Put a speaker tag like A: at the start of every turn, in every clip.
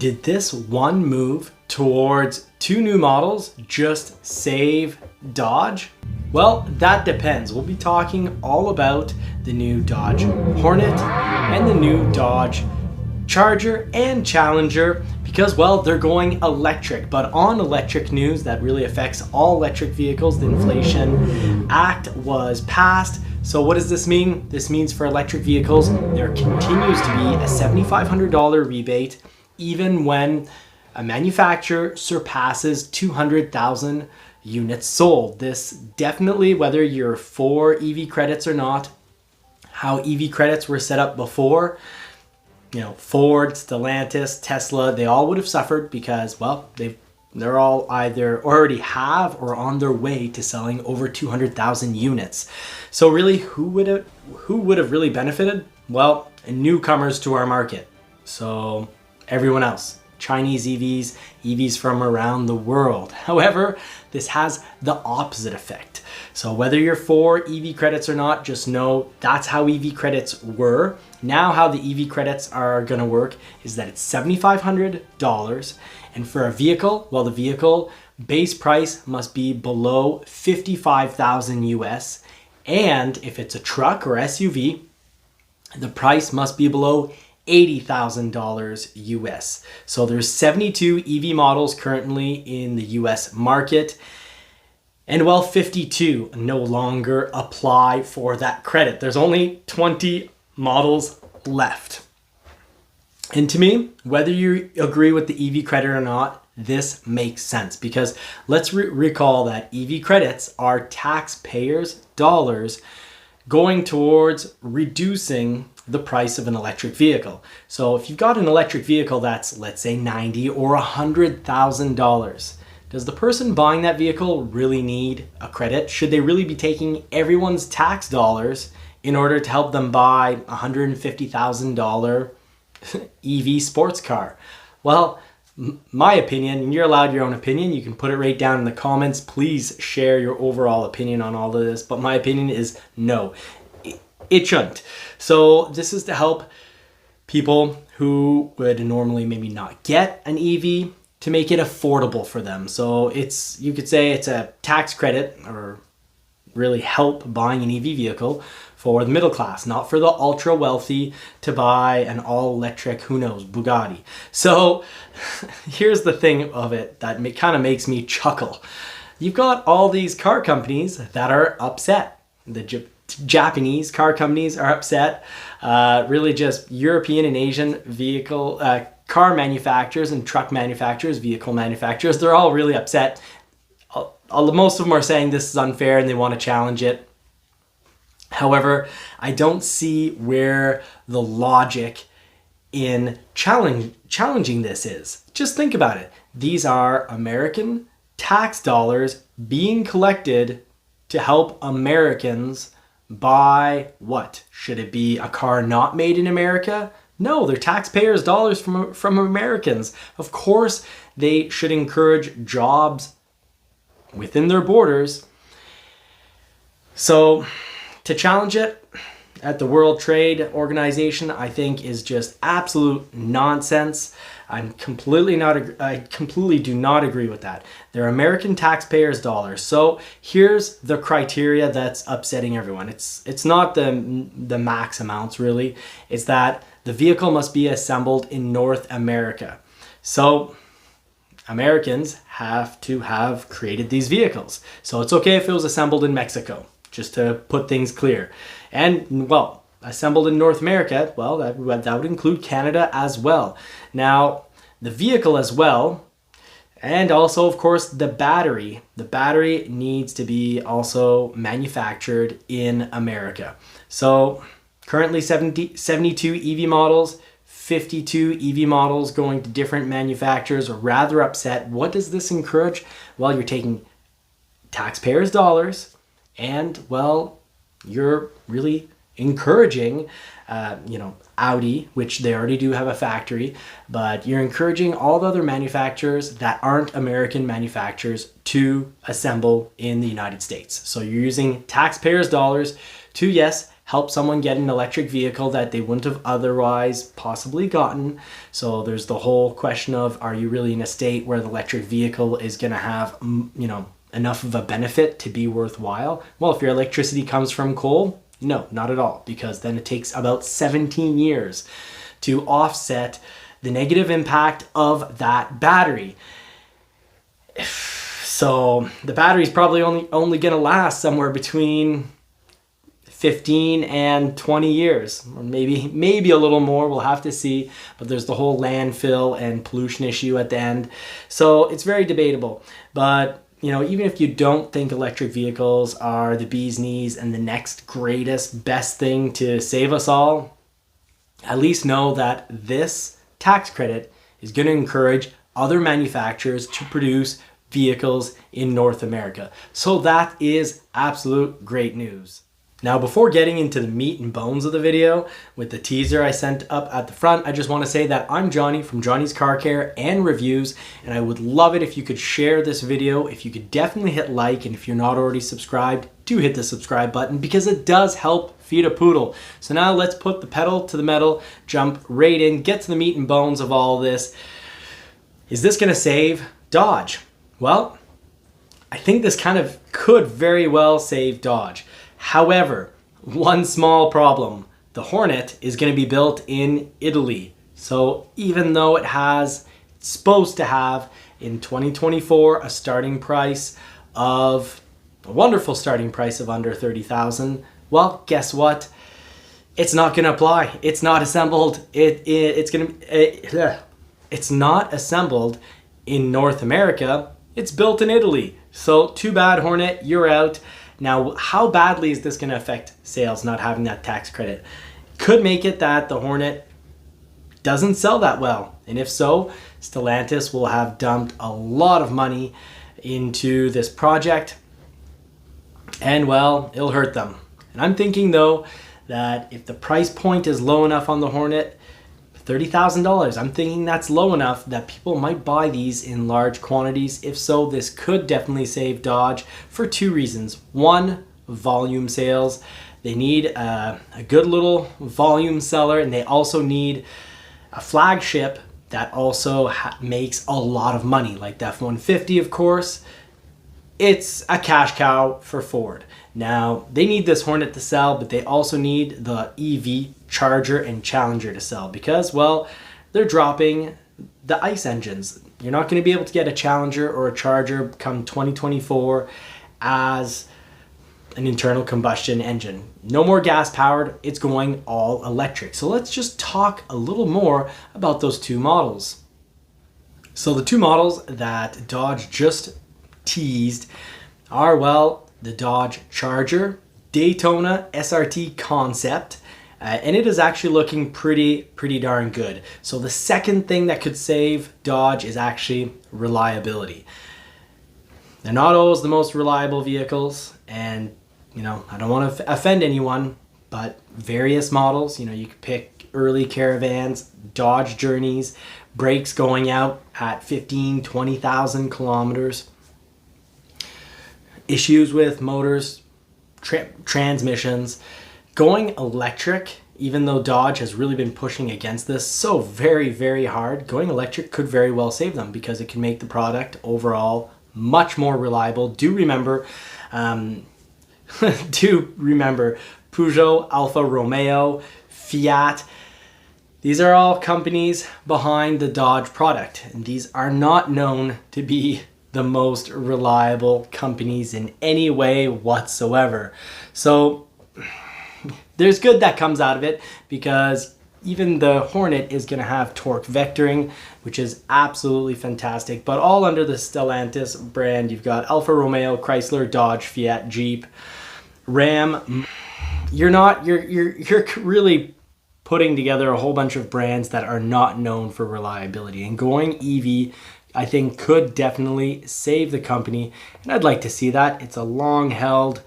A: Did this one move towards two new models just save Dodge? Well, that depends. We'll be talking all about the new Dodge Hornet and the new Dodge Charger and Challenger because, well, they're going electric. But on electric news that really affects all electric vehicles, the Inflation Act was passed. So what does this mean? This means for electric vehicles, there continues to be a $7,500 rebate even when a manufacturer surpasses 200,000 units sold. This definitely, whether you're for EV credits or not, how EV credits were set up before, Ford, Stellantis, Tesla, they all would have suffered because, well, they're all either already have or on their way to selling over 200,000 units. So really, who would have really benefited? Well, newcomers to our market. So everyone else, Chinese EVs from around the world. However, this has the opposite effect. So whether you're for EV credits or not, just know that's how EV credits were. Now how the EV credits are gonna work is that it's $7,500. And for a vehicle, well, the vehicle base price must be below 55,000 US. And if it's a truck or SUV, the price must be below $80,000 US. So there's 72 EV models currently in the US market. And well, 52 no longer apply for that credit. There's only 20 models left. And to me, whether you agree with the EV credit or not, this makes sense because let's recall that EV credits are taxpayers' dollars going towards reducing the price of an electric vehicle. So if you've got an electric vehicle that's, let's say, $90,000 or $100,000, does the person buying that vehicle really need a credit? Should they really be taking everyone's tax dollars in order to help them buy a $150,000 EV sports car? Well, my opinion, and you're allowed your own opinion, you can put it right down in the comments. Please share your overall opinion on all of this, but my opinion is no, it shouldn't. So this is to help people who would normally maybe not get an EV to make it affordable for them. So you could say it's a tax credit or really help buying an EV vehicle for the middle class, not for the ultra wealthy to buy an all electric, who knows, Bugatti. So here's the thing of it that kind of makes me chuckle. You've got all these car companies that are upset. The Japanese car companies are upset. Really just European and Asian vehicle car manufacturers and truck manufacturers, vehicle manufacturers, they're all really upset. Most of them are saying this is unfair and they want to challenge it. However, I don't see where the logic in challenging this is. Just think about it. These are American tax dollars being collected to help Americans buy what? Should it be a car not made in America? No, they're taxpayers' dollars from Americans. Of course, they should encourage jobs within their borders. So to challenge it at the World Trade Organization, I think is just absolute nonsense. I completely do not agree with that. They're American taxpayers' dollars. So here's the criteria that's upsetting everyone. It's not the max amounts really. It's that the vehicle must be assembled in North America. So Americans have to have created these vehicles. So it's okay if it was assembled in Mexico, just to put things clear. And well, assembled in North America, well, that would include Canada as well. Now, the vehicle as well, and also, of course, the battery. The battery needs to be also manufactured in America. So currently 72 EV models, 52 EV models going to different manufacturers are rather upset. What does this encourage? Well, you're taking taxpayers' dollars and, well, you're really encouraging, Audi, which they already do have a factory, but you're encouraging all the other manufacturers that aren't American manufacturers to assemble in the United States. So you're using taxpayers' dollars to, yes, help someone get an electric vehicle that they wouldn't have otherwise possibly gotten. So there's the whole question of, are you really in a state where the electric vehicle is going to have, enough of a benefit to be worthwhile? Well, if your electricity comes from coal, no, not at all, because then it takes about 17 years to offset the negative impact of that battery. So the battery's probably only going to last somewhere between 15 and 20 years, or maybe a little more. We'll have to see. But there's the whole landfill and pollution issue at the end. So it's very debatable. But even if you don't think electric vehicles are the bee's knees and the next greatest, best thing to save us all, at least know that this tax credit is going to encourage other manufacturers to produce vehicles in North America. So that is absolute great news. Now, before getting into the meat and bones of the video with the teaser I sent up at the front, I just want to say that I'm Johnny from Johnny's Car Care and Reviews, and I would love it if you could share this video, if you could definitely hit like, and if you're not already subscribed, do hit the subscribe button because it does help feed a poodle. So now let's put the pedal to the metal, jump right in, get to the meat and bones of all this. Is this going to save Dodge? Well, I think this kind of could very well save Dodge. However, one small problem. The Hornet is going to be built in Italy. So even though it's supposed to have in 2024 a wonderful starting price of under $30,000, well, guess what? It's not going to apply. It's not assembled. It's not assembled in North America. It's built in Italy. So too bad, Hornet, you're out. Now, how badly is this going to affect sales, not having that tax credit? Could make it that the Hornet doesn't sell that well. And if so, Stellantis will have dumped a lot of money into this project. And well, it'll hurt them. And I'm thinking though, that if the price point is low enough on the Hornet, $30,000, I'm thinking that's low enough that people might buy these in large quantities. If so, this could definitely save Dodge for two reasons. One, volume sales. They need a good little volume seller, and they also need a flagship that also makes a lot of money, like the F-150, of course. It's a cash cow for Ford. Now, they need this Hornet to sell, but they also need the EV Charger and Challenger to sell because, well, they're dropping the ICE engines. You're not going to be able to get a Challenger or a Charger come 2024 as an internal combustion engine. No more gas powered, it's going all electric. So let's just talk a little more about those two models. So the two models that Dodge just teased are, well, the Dodge Charger Daytona SRT concept, and it is actually looking pretty darn good. So the second thing that could save Dodge is actually reliability. They're not always the most reliable vehicles, and I don't want to offend anyone, but various models, you could pick early Caravans, Dodge Journeys, brakes going out at 20,000 kilometers. Issues with motors, transmissions. Going electric, even though Dodge has really been pushing against this so very hard, going electric could very well save them because it can make the product overall much more reliable. Do remember Peugeot, Alfa Romeo, Fiat. These are all companies behind the Dodge product, and these are not known to be the most reliable companies in any way whatsoever. So there's good that comes out of it because even the Hornet is going to have torque vectoring, which is absolutely fantastic, but all under the Stellantis brand. You've got Alfa Romeo, Chrysler, Dodge, Fiat, Jeep, Ram. You're really putting together a whole bunch of brands that are not known for reliability, and going EV I think could definitely save the company, and I'd like to see that. It's a long-held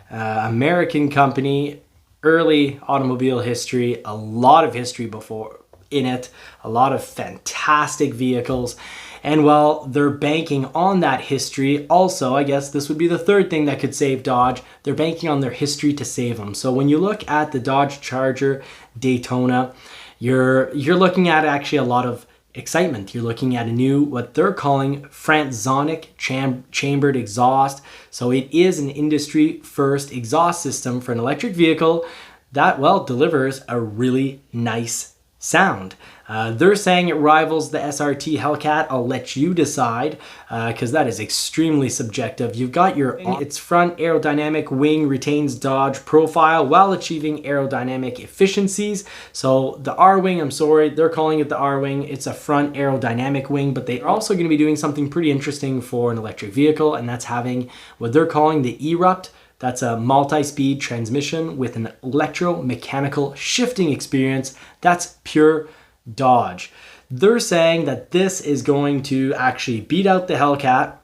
A: American company, early automobile history, a lot of history before in it, a lot of fantastic vehicles. And while they're banking on that history, also, I guess this would be the third thing that could save Dodge. They're banking on their history to save them. So when you look at the Dodge Charger Daytona, you're looking at actually a lot of excitement. You're looking at a new, what they're calling Fransonic chambered exhaust. So it is an industry first exhaust system for an electric vehicle that, well, delivers a really nice sound. They're saying it rivals the SRT Hellcat. I'll let you decide, because that is extremely subjective. You've got its front aerodynamic wing retains Dodge profile while achieving aerodynamic efficiencies. So the R-wing, I'm sorry, they're calling it the R-wing. It's a front aerodynamic wing, but they're also going to be doing something pretty interesting for an electric vehicle, and that's having what they're calling the Erupt. That's a multi-speed transmission with an electromechanical shifting experience. That's pure Dodge. They're saying that this is going to actually beat out the Hellcat,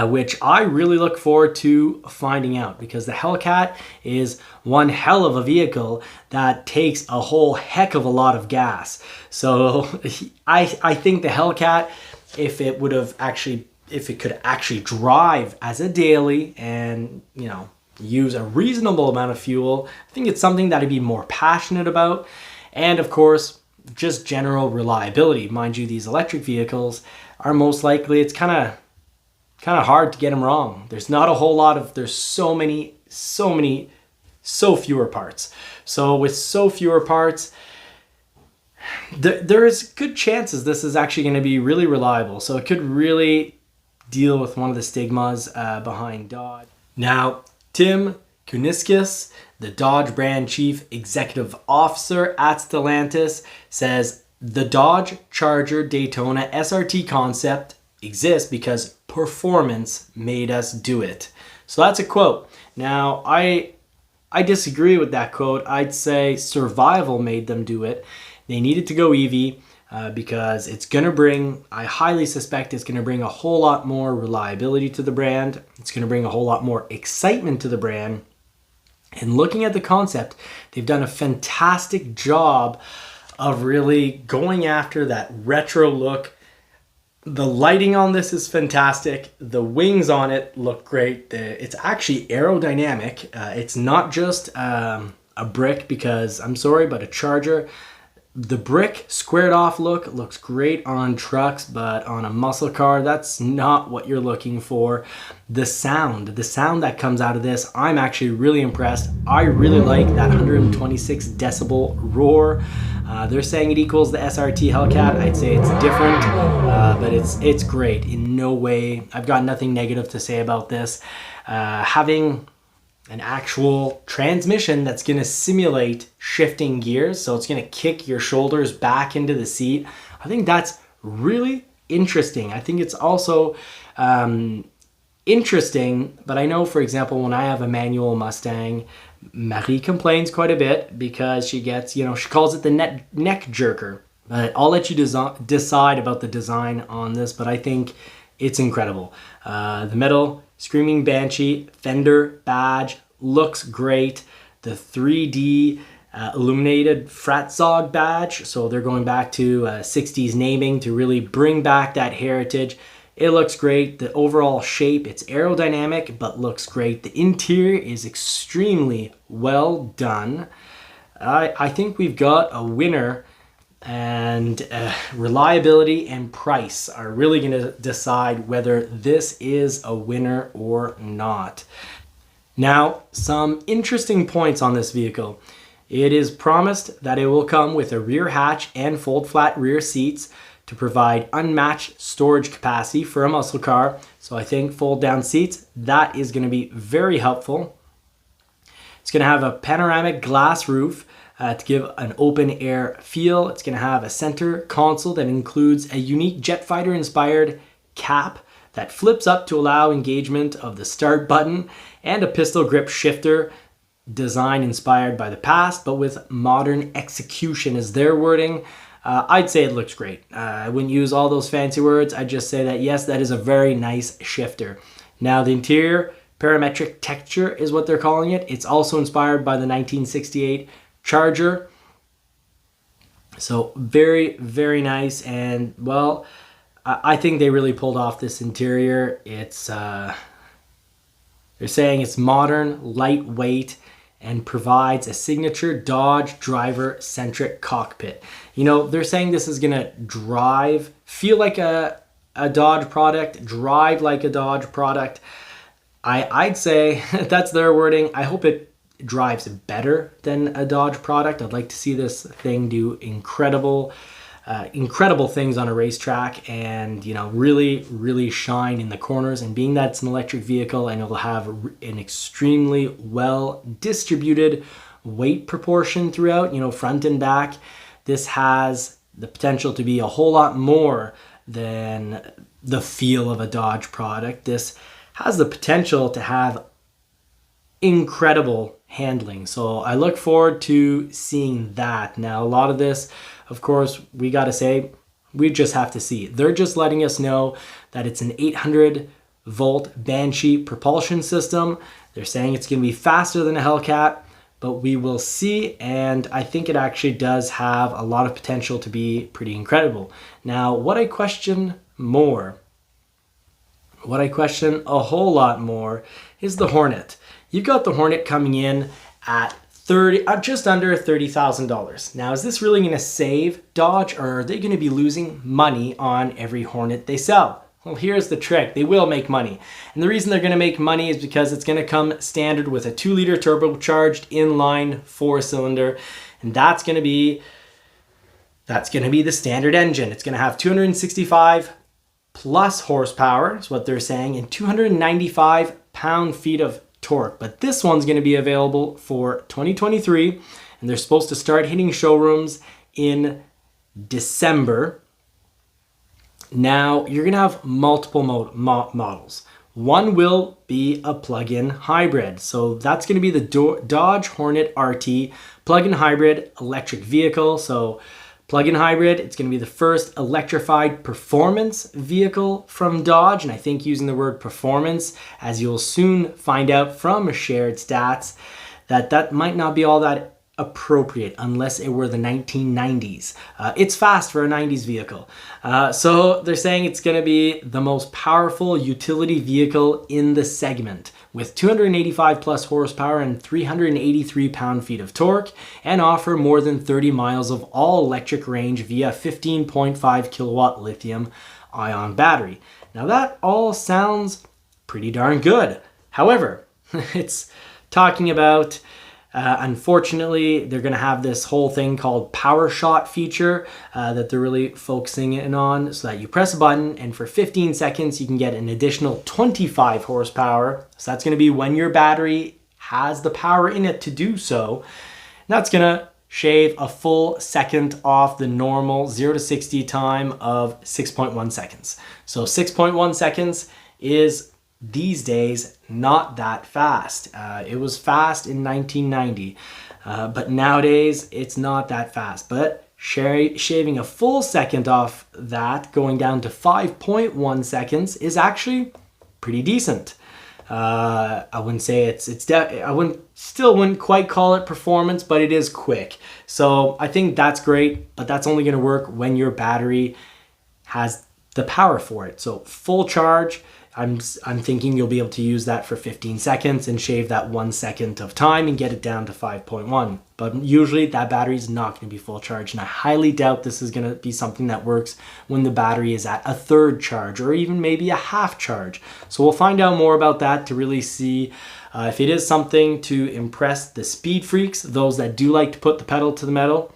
A: which I really look forward to finding out, because the Hellcat is one hell of a vehicle that takes a whole heck of a lot of gas. So I think the Hellcat, if it could actually drive as a daily and, you know, use a reasonable amount of fuel, I think it's something that I'd be more passionate about. And of course, just general reliability. Mind you, these electric vehicles are most likely, it's kind of hard to get them wrong. There's not a whole lot of, there's so fewer parts. So with so fewer parts, there is good chances this is actually going to be really reliable. So it could really deal with one of the stigmas behind Dodge. Now, Tim Kuniskis, the Dodge brand chief executive officer at Stellantis, says the Dodge Charger Daytona SRT concept exists because performance made us do it. So that's a quote. Now, I disagree with that quote. I'd say survival made them do it. They needed to go EV. Because it's going to bring, I highly suspect it's going to bring a whole lot more reliability to the brand. It's going to bring a whole lot more excitement to the brand. And looking at the concept, they've done a fantastic job of really going after that retro look. The lighting on this is fantastic. The wings on it look great. It's actually aerodynamic. It's not just a brick, because I'm sorry, but a Charger, the brick squared off look looks great on trucks, but on a muscle car, that's not what you're looking for. The sound that comes out of this, I'm actually really impressed. I really like that 126 decibel roar. They're saying it equals the SRT Hellcat. I'd say it's different, but it's great. In no way, I've got nothing negative to say about this. Having an actual transmission that's going to simulate shifting gears, so it's going to kick your shoulders back into the seat. I think that's really interesting. I think it's also interesting, but I know, for example, when I have a manual Mustang, Marie complains quite a bit because she gets, she calls it the neck jerker. But I'll let you decide about the design on this, but I think it's incredible. The metal Screaming Banshee fender badge looks great. The 3D illuminated Fratzog badge, so they're going back to 60s naming to really bring back that heritage. It looks great. The overall shape, it's aerodynamic, but looks great. The interior is extremely well done. I think we've got a winner, and reliability and price are really going to decide whether this is a winner or not. Now, some interesting points on this vehicle. It is promised that it will come with a rear hatch and fold flat rear seats to provide unmatched storage capacity for a muscle car. So I think fold down seats, that is going to be very helpful. It's going to have a panoramic glass roof to give an open air feel. It's going to have a center console that includes a unique jet fighter inspired cap that flips up to allow engagement of the start button, and a pistol grip shifter design inspired by the past, but with modern execution is their wording. I'd say it looks great. I wouldn't use all those fancy words. I'd just say that, yes, that is a very nice shifter. Now, the interior, parametric texture is what they're calling it. It's also inspired by the 1968 Charger. So very, very nice. And well, I think they really pulled off this interior. It's they're saying it's modern, lightweight, and provides a signature Dodge driver-centric cockpit. You know, they're saying this is gonna feel like a Dodge product, drive like a Dodge product. I'd say that's their wording. I hope it drives better than a Dodge product. I'd like to see this thing do incredible things on a racetrack, and you know, really shine in the corners. And being that it's an electric vehicle and it'll have an extremely well distributed weight proportion throughout, you know, front and back, this has the potential to be a whole lot more than the feel of a Dodge product. This has the potential to have incredible handling. So I look forward to seeing that. Now, a lot of this, of course, we got to say, we just have to see. They're just letting us know that it's an 800 volt Banshee propulsion system. They're saying it's going to be faster than a Hellcat, but we will see. And I think it actually does have a lot of potential to be pretty incredible. Now, what I question a whole lot more is the Hornet. You've got the Hornet coming in at just under $30,000. Now, is this really going to save Dodge, or are they going to be losing money on every Hornet they sell? Well, here's the trick. They will make money. And the reason they're going to make money is because it's going to come standard with a 2-liter turbocharged inline 4-cylinder. And that's going to be the standard engine. It's going to have 265 plus horsepower, is what they're saying, and 295 pound-feet of torque. But this one's going to be available for 2023, and they're supposed to start hitting showrooms in December. Now, you're going to have multiple models. One will be a plug-in hybrid. So that's going to be the Dodge Hornet RT plug-in hybrid electric vehicle. So plug-in hybrid, it's going to be the first electrified performance vehicle from Dodge. And I think using the word performance, as you'll soon find out from shared stats, that might not be all that appropriate unless it were the 1990s. It's fast for a 90s vehicle. So they're saying it's going to be the most powerful utility vehicle in the segment, with 285 plus horsepower and 383 pound-feet of torque, and offer more than 30 miles of all-electric range via 15.5 kilowatt lithium-ion battery. Now that all sounds pretty darn good. However, it's talking about unfortunately, they're going to have this whole thing called Power Shot feature that they're really focusing in on, so that you press a button and for 15 seconds you can get an additional 25 horsepower. So that's going to be when your battery has the power in it to do so. And that's going to shave a full second off the normal 0 to 60 time of 6.1 seconds. So 6.1 seconds is these days not that fast. It was fast in 1990, but nowadays it's not that fast. But shaving a full second off that, going down to 5.1 seconds, is actually pretty decent. I wouldn't say I wouldn't quite call it performance, but it is quick. So I think that's great, but that's only going to work when your battery has the power for it. So full charge, I'm thinking you'll be able to use that for 15 seconds and shave that 1 second of time and get it down to 5.1. But usually that battery is not going to be full charge, and I highly doubt this is going to be something that works when the battery is at a third charge or even maybe a half charge. So we'll find out more about that to really see if it is something to impress the speed freaks, those that do like to put the pedal to the metal.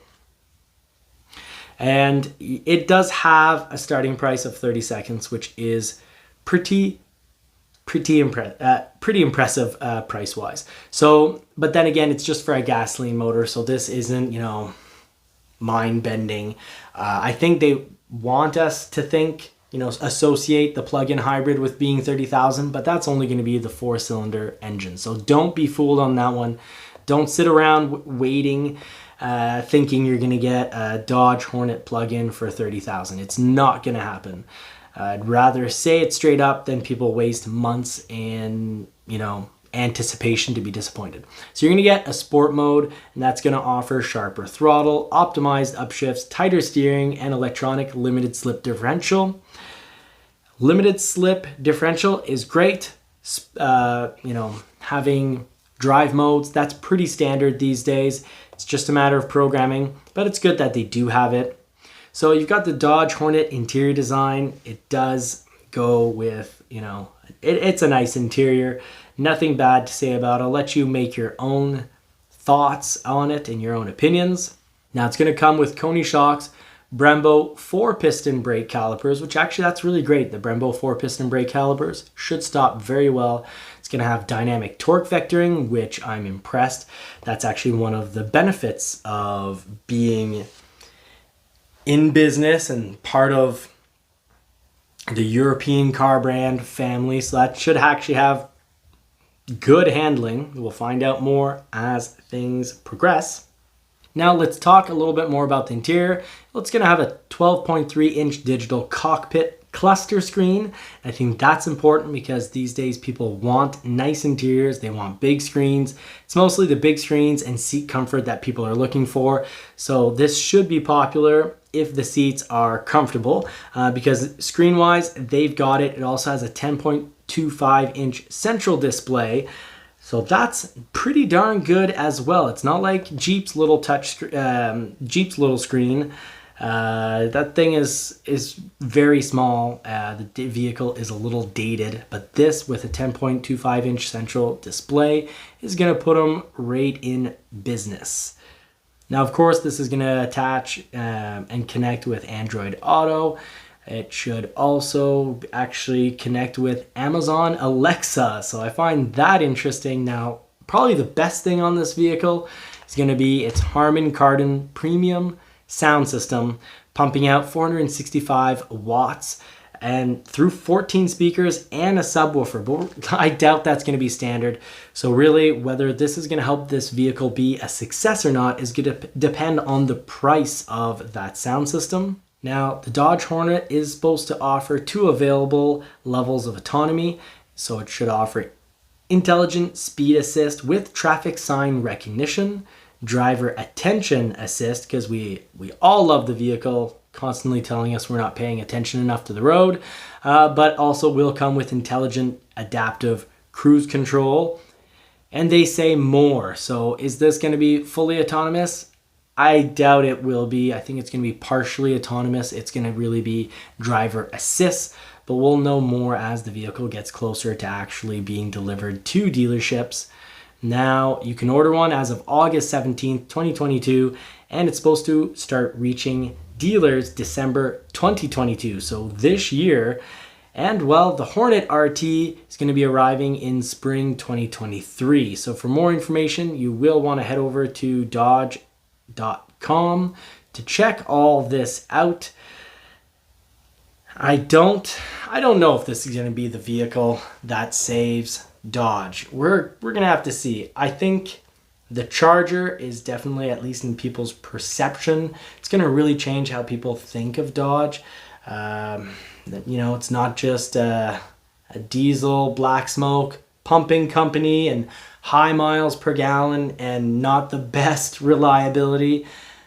A: And it does have a starting price of 30 seconds, which is pretty impressive price wise. So, but then again, it's just for a gasoline motor, so this isn't, you know, mind bending. I think they want us to think, you know, associate the plug-in hybrid with being 30,000, but that's only going to be the 4-cylinder engine. So don't be fooled on that one. Don't sit around waiting, thinking you're going to get a Dodge Hornet plug-in for 30,000. It's not going to happen. I'd rather say it straight up than people waste months in, you know, anticipation to be disappointed. So you're going to get a sport mode, and that's going to offer sharper throttle, optimized upshifts, tighter steering, and electronic limited slip differential. Limited slip differential is great. Having drive modes, that's pretty standard these days. It's just a matter of programming, but it's good that they do have it. So you've got the Dodge Hornet interior design. It does go with, it's a nice interior. Nothing bad to say about it. I'll let you make your own thoughts on it and your own opinions. Now it's going to come with Koni shocks, Brembo 4-piston brake calipers, which actually that's really great. The Brembo 4-piston brake calipers should stop very well. It's going to have dynamic torque vectoring, which I'm impressed. That's actually one of the benefits of being in business and part of the European car brand family. So that should actually have good handling. We'll find out more as things progress. Now let's talk a little bit more about the interior. It's going to have a 12.3-inch digital cockpit cluster screen. I think that's important because these days people want nice interiors. They want big screens. It's mostly the big screens and seat comfort that people are looking for. So this should be popular if the seats are comfortable because screen-wise, they've got it. It also has a 10.25-inch central display. So that's pretty darn good as well. It's not like Jeep's little Jeep's little screen. That thing is very small. The vehicle is a little dated, but this with a 10.25-inch central display is going to put them right in business. Now, of course, this is going to attach and connect with Android Auto. It should also actually connect with Amazon Alexa. So I find that interesting. Now, probably the best thing on this vehicle is going to be its Harman Kardon premium sound system, pumping out 465 watts and through 14 speakers and a subwoofer. But I doubt that's going to be standard. So really, whether this is going to help this vehicle be a success or not is going to depend on the price of that sound system. Now, the Dodge Hornet is supposed to offer 2 available levels of autonomy. So it should offer intelligent speed assist with traffic sign recognition, driver attention assist, because we all love the vehicle constantly telling us we're not paying attention enough to the road, but also will come with intelligent adaptive cruise control. And they say more. So is this going to be fully autonomous? I doubt it will be. I think it's going to be partially autonomous. It's going to really be driver assist, but we'll know more as the vehicle gets closer to actually being delivered to dealerships. Now, you can order one as of August 17th, 2022, and it's supposed to start reaching dealers December 2022, so this year. And well, the Hornet RT is going to be arriving in spring 2023. So for more information, you will want to head over to dodge.com to check all this out. I don't know if this is going to be the vehicle that saves Dodge. We're going to have to see. I think the Charger is definitely, at least in people's perception, it's going to really change how people think of Dodge. It's not just a diesel black smoke pumping company and high miles per gallon and not the best reliability.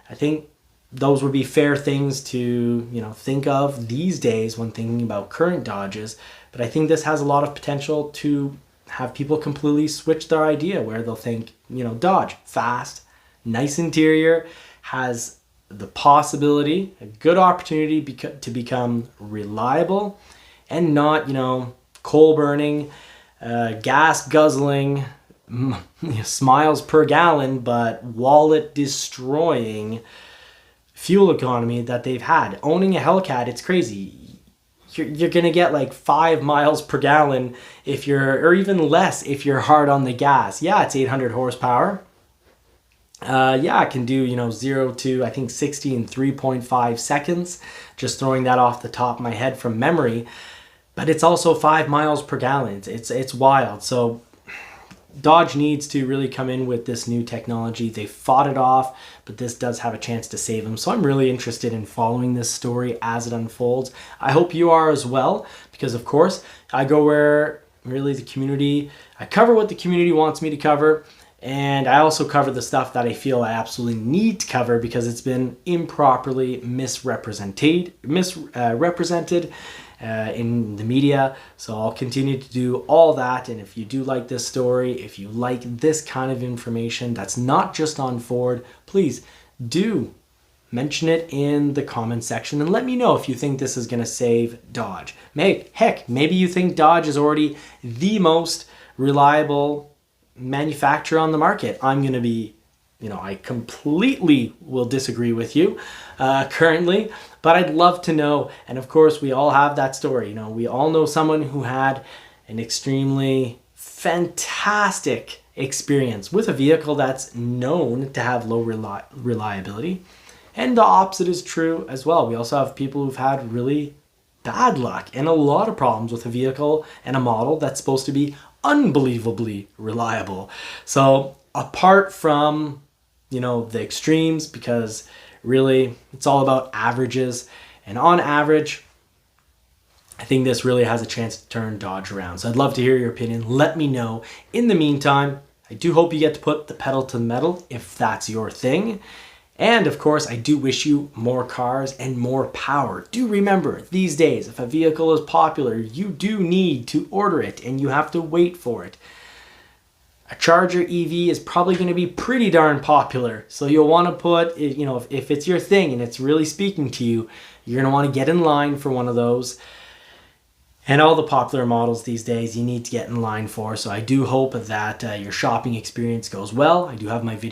A: I think those would be fair things to, think of these days when thinking about current Dodges. But I think this has a lot of potential to have people completely switch their idea where they'll think, Dodge, fast, nice interior, has the possibility, a good opportunity to become reliable and not, coal burning, gas guzzling, miles per gallon, but wallet destroying fuel economy that they've had. Owning a Hellcat, it's crazy. You're going to get like 5 miles per gallon or even less if you're hard on the gas. Yeah, it's 800 horsepower. I can do, 0 to, I think, 60 in 3.5 seconds. Just throwing that off the top of my head from memory. But it's also 5 miles per gallon. It's wild. So Dodge needs to really come in with this new technology. They fought it off, but this does have a chance to save them. So I'm really interested in following this story as it unfolds. I hope you are as well, because of course I go where really the community. I cover what the community wants me to cover. And I also cover the stuff that I feel I absolutely need to cover because it's been improperly misrepresented in the media. So I'll continue to do all that. And if you do like this story, if you like this kind of information that's not just on Ford, please do mention it in the comment section and let me know if you think this is going to save Dodge. Heck, maybe you think Dodge is already the most reliable manufacturer on the market. I'm going to be, I completely will disagree with you currently, but I'd love to know. And of course, we all have that story. We all know someone who had an extremely fantastic experience with a vehicle that's known to have low reliability. And the opposite is true as well. We also have people who've had really bad luck and a lot of problems with a vehicle and a model that's supposed to be unbelievably reliable. So apart from, the extremes, because really it's all about averages, and on average, I think this really has a chance to turn Dodge around. So I'd love to hear your opinion. Let me know. In the meantime, I do hope you get to put the pedal to the metal if that's your thing. And of course, I do wish you more cars and more power. Do remember, these days, if a vehicle is popular, you do need to order it and you have to wait for it. A Charger EV is probably going to be pretty darn popular. So you'll want to put, if it's your thing and it's really speaking to you, you're going to want to get in line for one of those. And all the popular models these days you need to get in line for. So I do hope that your shopping experience goes well. I do have my video